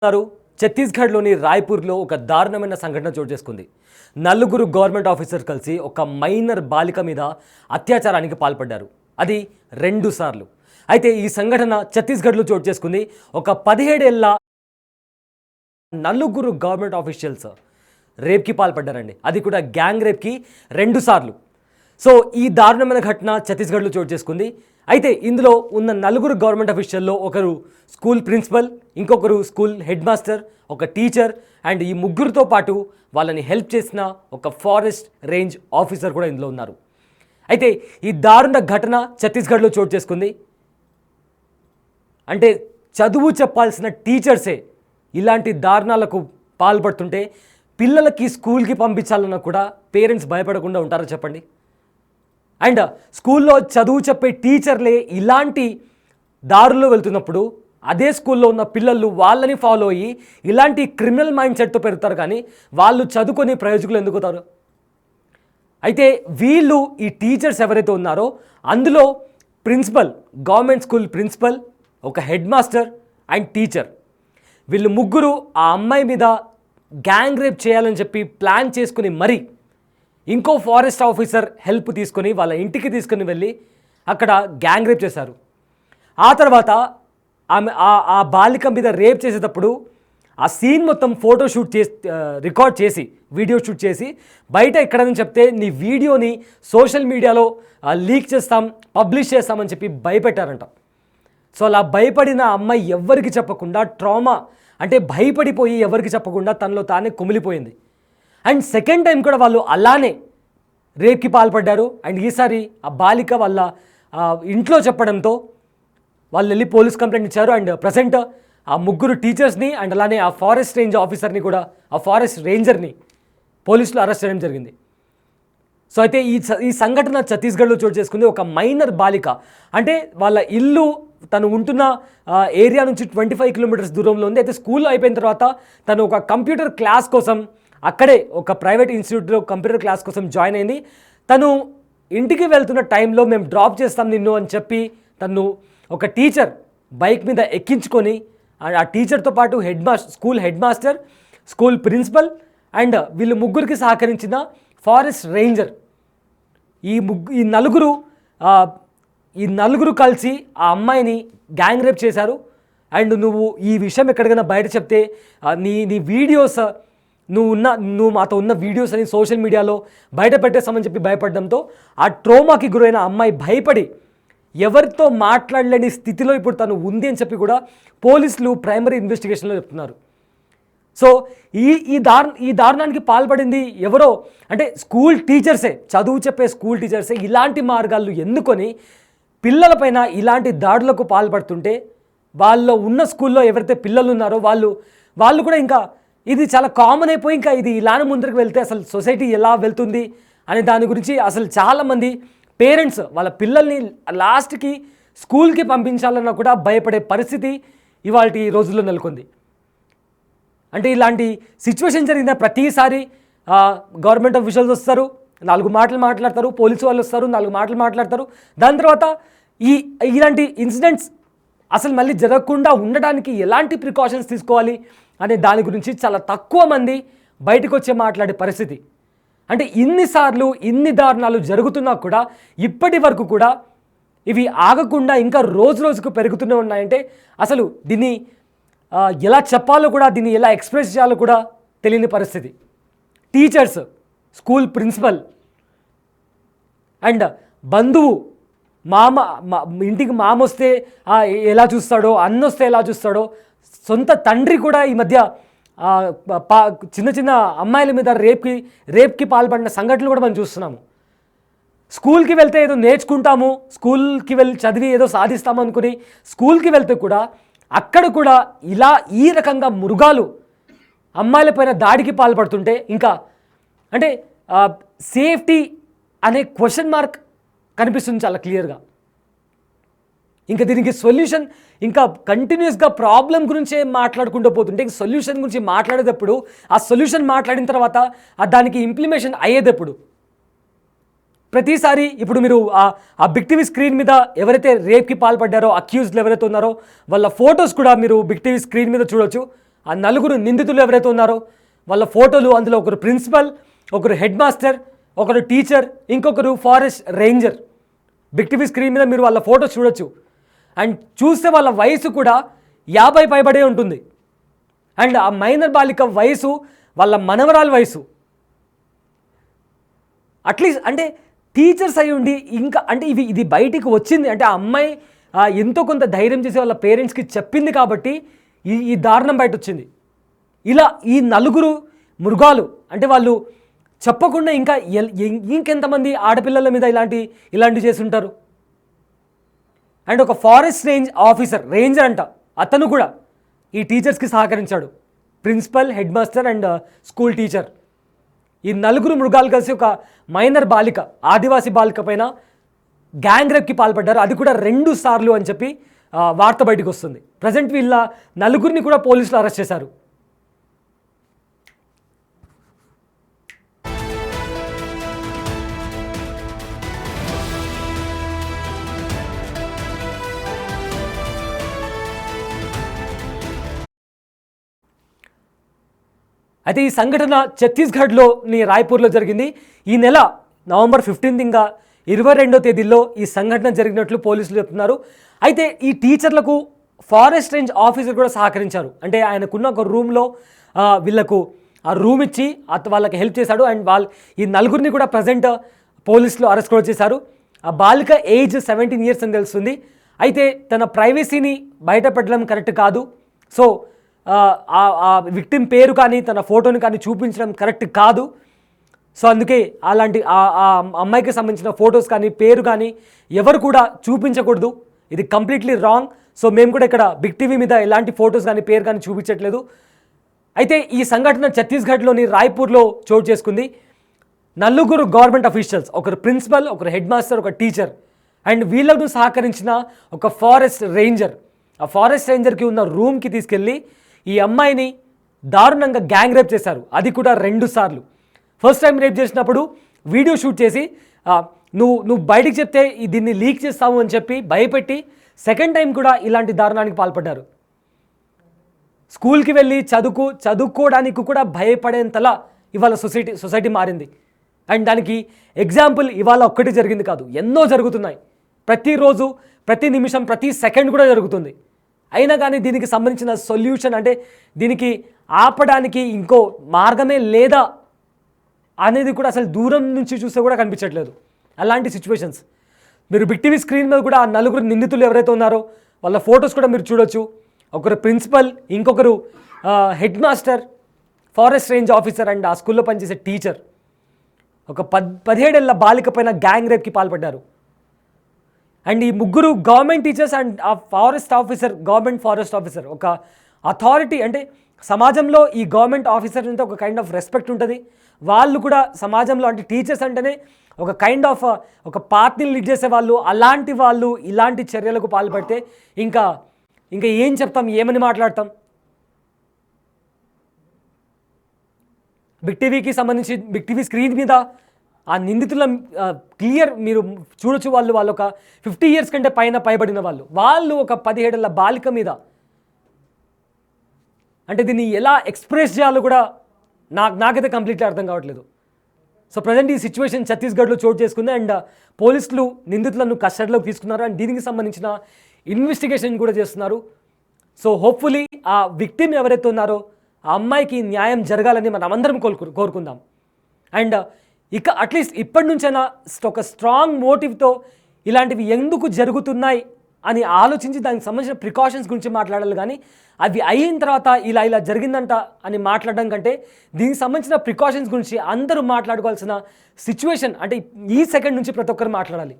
ఛత్తీస్గఢ్లోని రాయ్పూర్లో ఒక దారుణమైన సంఘటన చోటు చేసుకుంది. నలుగురు గవర్నమెంట్ ఆఫీసర్ కలిసి ఒక మైనర్ బాలిక మీద అత్యాచారానికి పాల్పడ్డారు. అది 2 సార్లు. అయితే ఈ సంఘటన ఛత్తీస్గఢ్లో చోటు చేసుకుంది. ఒక 17 ఏళ్ల నలుగురు గవర్నమెంట్ ఆఫీషియల్స్ రేప్కి పాల్పడ్డారండి. అది కూడా గ్యాంగ్ రేప్కి 2 సార్లు. సో ఈ దారుణమైన ఘటన ఛత్తీస్గఢ్లో చోటు చేసుకుంది. అయితే ఇందులో ఉన్న నలుగురు గవర్నమెంట్ అఫీషియల్లో ఒకరు స్కూల్ ప్రిన్సిపల్, ఇంకొకరు స్కూల్ హెడ్ మాస్టర్, ఒక టీచర్ అండ్ ఈ ముగ్గురితో పాటు వాళ్ళని హెల్ప్ చేసిన ఒక ఫారెస్ట్ రేంజ్ ఆఫీసర్ కూడా ఇందులో ఉన్నారు. అయితే ఈ దారుణ ఘటన ఛత్తీస్గఢ్లో చోటు చేసుకుంది. అంటే చదువు చెప్పాల్సిన టీచర్సే ఇలాంటి దారుణాలకు పాల్పడుతుంటే పిల్లలకి స్కూల్కి పంపించాలన్నా కూడా పేరెంట్స్ భయపడకుండా ఉంటారో చెప్పండి. అండ్ స్కూల్లో చదువు చెప్పే టీచర్లే ఇలాంటి దారుల్లో వెళ్తున్నప్పుడు అదే స్కూల్లో ఉన్న పిల్లలు వాళ్ళని ఫాలో అయ్యి ఇలాంటి క్రిమినల్ మైండ్ సెట్తో పెడతారు, కానీ వాళ్ళు చదువుకొని ప్రయోజకులు ఎందుకు అవుతారు? అయితే వీళ్ళు ఈ టీచర్స్ ఎవరైతే ఉన్నారో అందులో ప్రిన్సిపల్, గవర్నమెంట్ స్కూల్ ప్రిన్సిపల్, ఒక హెడ్ మాస్టర్ అండ్ టీచర్, వీళ్ళు ముగ్గురు ఆ అమ్మాయి మీద గ్యాంగ్ రేప్ చేయాలని చెప్పి ప్లాన్ చేసుకుని మరీ ఇంకో ఫారెస్ట్ ఆఫీసర్ హెల్ప్ తీసుకొని వాళ్ళ ఇంటికి తీసుకుని వెళ్ళి అక్కడ గ్యాంగ్ రేప్ చేశారు. ఆ తర్వాత ఆమె ఆ బాలిక మీద రేప్ చేసేటప్పుడు ఆ సీన్ మొత్తం ఫోటో షూట్ చేసి రికార్డ్ చేసి వీడియో షూట్ చేసి బయట ఎక్కడని చెప్తే నీ వీడియోని సోషల్ మీడియాలో లీక్ చేస్తాం, పబ్లిష్ చేస్తామని చెప్పి భయపెట్టారంట. సో అలా భయపడిన అమ్మాయి ఎవ్వరికి చెప్పకుండా ట్రామా అంటే భయపడిపోయి ఎవరికి చెప్పకుండా తనలో తానే కుమిలిపోయింది. అండ్ సెకండ్ టైం కూడా వాళ్ళు అలానే రేప్కి పాల్పడ్డారు. అండ్ ఈసారి ఆ బాలిక వాళ్ళ ఇంట్లో చెప్పడంతో వాళ్ళు వెళ్ళి పోలీస్ కంప్లైంట్ ఇచ్చారు. అండ్ ప్రజెంట్ ఆ ముగ్గురు టీచర్స్ని అండ్ అలానే ఆ ఫారెస్ట్ రేంజ్ ఆఫీసర్ని కూడా, ఆ ఫారెస్ట్ రేంజర్ని పోలీసులు అరెస్ట్ చేయడం జరిగింది. సో అయితే ఈ సంఘటన ఛత్తీస్గఢ్లో చోటు చేసుకుంది. ఒక మైనర్ బాలిక, అంటే వాళ్ళ ఇల్లు తను ఉంటున్న ఏరియా నుంచి 25 కిలోమీటర్స్ దూరంలో ఉంది. అయితే స్కూల్ అయిపోయిన తర్వాత తను ఒక కంప్యూటర్ క్లాస్ కోసం అక్కడే ఒక ప్రైవేట్ ఇన్స్టిట్యూట్లో కంప్యూటర్ క్లాస్ కోసం జాయిన్ అయింది. తను ఇంటికి వెళ్తున్న టైంలో మేము డ్రాప్ చేస్తాం నిన్ను అని చెప్పి తను ఒక టీచర్ బైక్ మీద ఎక్కించుకొని ఆ టీచర్తో పాటు school headmaster, school principal and వీళ్ళు ముగ్గురికి సహకరించిన ఫారెస్ట్ రేంజర్, ఈ నలుగురు కలిసి ఆ అమ్మాయిని గ్యాంగ్ రేప్ చేశారు. అండ్ నువ్వు ఈ విషయం ఎక్కడికైనా బయట చెప్తే నీ వీడియోస్ నువ్వు మాతో ఉన్న వీడియోస్ అని సోషల్ మీడియాలో బయట పెట్టేస్తామని చెప్పి భయపడడంతో ఆ ట్రోమాకి గురైన అమ్మాయి భయపడి ఎవరితో మాట్లాడలేని స్థితిలో ఇప్పుడు తను ఉంది అని చెప్పి కూడా పోలీసులు ప్రైమరీ ఇన్వెస్టిగేషన్లో చెప్తున్నారు. సో ఈ దారుణానికి పాల్పడింది ఎవరో అంటే స్కూల్ టీచర్సే, చదువు చెప్పే స్కూల్ టీచర్సే ఇలాంటి మార్గాలు ఎన్నుకొని పిల్లలపైన ఇలాంటి దాడులకు పాల్పడుతుంటే వాళ్ళలో ఉన్న స్కూల్లో ఎవరైతే పిల్లలు ఉన్నారో వాళ్ళు కూడా ఇంకా ఇది చాలా కామన్ అయిపోయి ఇంకా ఇది ఇలానే ముందుకు వెళ్తే అసలు సొసైటీ ఎలా వెళ్తుంది అనే దాని గురించి అసలు చాలామంది పేరెంట్స్ వాళ్ళ పిల్లల్ని లాస్ట్కి స్కూల్కి పంపించాలన్నా కూడా భయపడే పరిస్థితి ఇవాళ రోజుల్లో నెలకొంది. అంటే ఇలాంటి సిచ్యువేషన్ జరిగిన ప్రతిసారి గవర్నమెంట్ ఆఫీషియల్స్ వస్తారు, 4 మాటలు మాట్లాడతారు, పోలీసు వాళ్ళు వస్తారు, 4 మాటలు మాట్లాడతారు. దాని తర్వాత ఇలాంటి ఇన్సిడెంట్స్ అసలు మళ్ళీ జరగకుండా ఉండడానికి ఎలాంటి ప్రికాషన్స్ తీసుకోవాలి అనే దాని గురించి చాలా తక్కువ మంది బయటకు వచ్చే మాట్లాడే పరిస్థితి. అంటే ఇన్నిసార్లు ఇన్ని దారుణాలు జరుగుతున్నా కూడా ఇప్పటి వరకు కూడా ఇవి ఆగకుండా ఇంకా రోజు రోజుకు పెరుగుతూనే ఉన్నాయంటే అసలు దీన్ని ఎలా చెప్పాలో కూడా, దీన్ని ఎలా ఎక్స్ప్రెస్ చేయాలో కూడా తెలియని పరిస్థితి. టీచర్స్, స్కూల్ ప్రిన్సిపల్ అండ్ బంధువు, ఇంటికి మామ వస్తే ఎలా చూస్తాడో, అన్న వస్తే ఎలా చూస్తాడో, సొంత తండ్రి కూడా ఈ మధ్య చిన్న చిన్న అమ్మాయిల మీద రేప్కి పాల్పడిన సంఘటనలు కూడా మనం చూస్తున్నాము. స్కూల్కి వెళ్తే ఏదో నేర్చుకుంటాము, స్కూల్కి వెళ్ళి చదివి ఏదో సాధిస్తాము అనుకుని స్కూల్కి వెళ్తే కూడా అక్కడ కూడా ఈ రకంగా మృగాలు అమ్మాయిలపైన దాడికి పాల్పడుతుంటే ఇంకా అంటే సేఫ్టీ అనే క్వశ్చన్ మార్క్ కనిపిస్తుంది చాలా క్లియర్గా. ఇంకా దీనికి సొల్యూషన్ ఇంకా కంటిన్యూస్గా ప్రాబ్లం గురించే మాట్లాడుకుంటూ పోతుంటే సొల్యూషన్ గురించి మాట్లాడేటప్పుడు ఆ సొల్యూషన్ మాట్లాడిన తర్వాత దానికి ఇంప్లిమెంటేషన్ అయ్యేటప్పుడు ప్రతిసారి ఇప్పుడు మీరు ఆ బిగ్ టీవీ స్క్రీన్ మీద ఎవరైతే రేప్కి పాల్పడ్డారో అక్యూజ్డ్లు ఎవరైతే ఉన్నారో వాళ్ళ ఫొటోస్ కూడా మీరు బిగ్ టీవీ స్క్రీన్ మీద చూడొచ్చు. ఆ నలుగురు నిందితులు ఎవరైతే ఉన్నారో వాళ్ళ ఫోటోలు, అందులో ఒకరు ప్రిన్సిపల్, ఒకరు హెడ్ మాస్టర్, ఒకరు టీచర్, ఇంకొకరు forest ranger. Big TV screen మీద మీరు వాళ్ళ ఫోటోస్ చూడొచ్చు. అండ్ చూస్తే వాళ్ళ వయసు కూడా 50 పైబడే ఉంటుంది. అండ్ ఆ మైనర్ బాలిక వయసు వాళ్ళ మనవరాల వయసు. అట్లీస్ట్ అంటే టీచర్స్ అయి ఉండి ఇంకా అంటే ఇది బయటికి వచ్చింది అంటే ఆ అమ్మాయి ఎంతో కొంత ధైర్యం చేసి వాళ్ళ పేరెంట్స్కి చెప్పింది కాబట్టి ఈ దారుణం బయట వచ్చింది. ఇలా ఈ నలుగురు మృగాలు అంటే వాళ్ళు చెప్పకుండా ఇంకెంతమంది ఆడపిల్లల మీద ఇలాంటి చేసి ఉంటారు. అండ్ ఒక ఫారెస్ట్ రేంజర్ అంట, అతను కూడా ఈ టీచర్స్కి సహకరించాడు. Principal, headmaster and school teacher. ఈ నలుగురు మృగాలు కలిసి ఒక మైనర్ బాలిక, ఆదివాసీ బాలిక పైన గ్యాంగ్ రేప్కి పాల్పడ్డారు. అది కూడా 2 సార్లు అని చెప్పి వార్త బయటకు వస్తుంది. ప్రజెంట్ వీళ్ళ నలుగురిని కూడా పోలీసులు అరెస్ట్ చేశారు. అయితే ఈ సంఘటన ఛత్తీస్గఢ్లోని రాయ్పూర్లో జరిగింది. ఈ నెల నవంబర్ 15 ఇంకా 22వ తేదీల్లో ఈ సంఘటన జరిగినట్లు పోలీసులు చెప్తున్నారు. అయితే ఈ టీచర్లకు ఫారెస్ట్ రేంజ్ ఆఫీసర్ కూడా సహకరించారు. అంటే ఆయనకున్న ఒక రూమ్లో వీళ్ళకు ఆ రూమ్ ఇచ్చి వాళ్ళకి హెల్ప్ చేశాడు. అండ్ ఈ నలుగురిని కూడా ప్రజెంట్ పోలీసులు అరెస్ట్ కూడా చేశారు. ఆ బాలిక ఏజ్ 17 years అని తెలుస్తుంది. అయితే తన ప్రైవసీని బయటపెట్టడం కరెక్ట్ కాదు. సో ఆ విక్టిమ్ పేరు కానీ తన ఫోటోని కానీ చూపించడం కరెక్ట్ కాదు. సో అందుకే అలాంటి ఆ అమ్మాయికి సంబంధించిన ఫొటోస్ కానీ పేరు కానీ ఎవరు కూడా చూపించకూడదు. ఇది కంప్లీట్లీ రాంగ్. సో మేము కూడా ఇక్కడ బిగ్ టీవీ మీద ఎలాంటి ఫొటోస్ కానీ పేరు కానీ చూపించట్లేదు. అయితే ఈ సంఘటన ఛత్తీస్గఢ్లోని రాయ్పూర్లో చోటు చేసుకుంది. నలుగురు గవర్నమెంట్ అఫీషియల్స్, ఒకరు ప్రిన్సిపల్, ఒకరు హెడ్ మాస్టర్, ఒక టీచర్ అండ్ వీళ్ళకు సహకరించిన ఒక ఫారెస్ట్ రేంజర్. ఆ ఫారెస్ట్ రేంజర్కి ఉన్న రూమ్కి తీసుకెళ్ళి ఈ అమ్మాయిని దారుణంగా గ్యాంగ్ రేప్ చేశారు. అది కూడా 2 సార్లు. ఫస్ట్ టైం రేప్ చేసినప్పుడు వీడియో షూట్ చేసి నువ్వు బయటికి చెప్తే దీన్ని లీక్ చేస్తావు అని చెప్పి భయపెట్టి సెకండ్ టైం కూడా ఇలాంటి దారుణానికి పాల్పడ్డారు. స్కూల్కి వెళ్ళి చదువుకోవడానికి కూడా భయపడేంతలా ఇవాళ సొసైటీ మారింది. అండ్ దానికి ఎగ్జాంపుల్ ఇవాళ ఒక్కటి జరిగింది కాదు, ఎన్నో జరుగుతున్నాయి. ప్రతిరోజు, ప్రతి నిమిషం, ప్రతి సెకండ్ కూడా జరుగుతుంది. అయినా కానీ దీనికి సంబంధించిన సొల్యూషన్ అంటే దీనికి ఆపడానికి ఇంకో మార్గమే లేదా అనేది కూడా అసలు దూరం నుంచి చూస్తే కూడా కనిపించట్లేదు. అలాంటి సిచ్యువేషన్స్ మీరు బిగ్ టీవీ స్క్రీన్ మీద కూడా ఆ నలుగురు నిందితులు ఎవరైతే ఉన్నారో వాళ్ళ ఫొటోస్ కూడా మీరు చూడొచ్చు. ఒకరు ప్రిన్సిపల్, ఇంకొకరు head master, forest range officer and ఆ స్కూల్లో పనిచేసే టీచర్. ఒక 17 ఏళ్ల బాలిక పైన గ్యాంగ్ రేప్కి పాల్పడ్డారు. అండ్ ఈ ముగ్గురు గవర్నమెంట్ టీచర్స్ అండ్ ఆ గవర్నమెంట్ ఫారెస్ట్ ఆఫీసర్ ఒక అథారిటీ. అంటే సమాజంలో ఈ గవర్నమెంట్ ఆఫీసర్ అంటే ఒక కైండ్ ఆఫ్ రెస్పెక్ట్ ఉంటుంది. వాళ్ళు కూడా సమాజంలో అంటే టీచర్స్ అంటేనే ఒక కైండ్ ఆఫ్ ఒక పార్టీని లీడ్ చేసే వాళ్ళు. అలాంటి వాళ్ళు ఇలాంటి చర్యలకు పాల్పడితే ఇంకా ఏం చెప్తాం, ఏమని మాట్లాడతాం? బిగ్ టీవీకి సంబంధించి బిగ్ టీవీ స్క్రీన్ మీద ఆ నిందితుల క్లియర్ మీరు చూడొచ్చు. వాళ్ళు ఒక 50 years కంటే పైబడిన వాళ్ళు ఒక 17 ఏళ్ల బాలిక మీద అంటే దీన్ని ఎలా ఎక్స్ప్రెస్ చేయాలో కూడా నాకైతే కంప్లీట్లీ అర్థం కావట్లేదు. సో ప్రజెంట్ ఈ సిచ్యువేషన్ ఛత్తీస్గఢ్లో చోటు చేసుకుంది. అండ్ పోలీసులు నిందితులను కస్టడీలోకి తీసుకున్నారు. అండ్ దీనికి సంబంధించిన ఇన్వెస్టిగేషన్ కూడా చేస్తున్నారు. సో హోప్ఫుల్లీ ఆ విక్టిమ్ ఎవరైతే ఉన్నారో ఆ అమ్మాయికి న్యాయం జరగాలని మనం అందరం కోరుకుందాం. అండ్ ఇక అట్లీస్ట్ ఇప్పటి నుంచైనా ఒక స్ట్రాంగ్ మోటివ్తో ఇలాంటివి ఎందుకు జరుగుతున్నాయి అని ఆలోచించి దానికి సంబంధించిన ప్రికాషన్స్ గురించి మాట్లాడాలి. కానీ అవి అయిన తర్వాత ఇలా జరిగిందంట అని మాట్లాడడం కంటే దీనికి సంబంధించిన ప్రికాషన్స్ గురించి అందరూ మాట్లాడుకోవాల్సిన సిచ్యువేషన్ అంటే ఈ సెకండ్ నుంచి ప్రతి ఒక్కరు మాట్లాడాలి.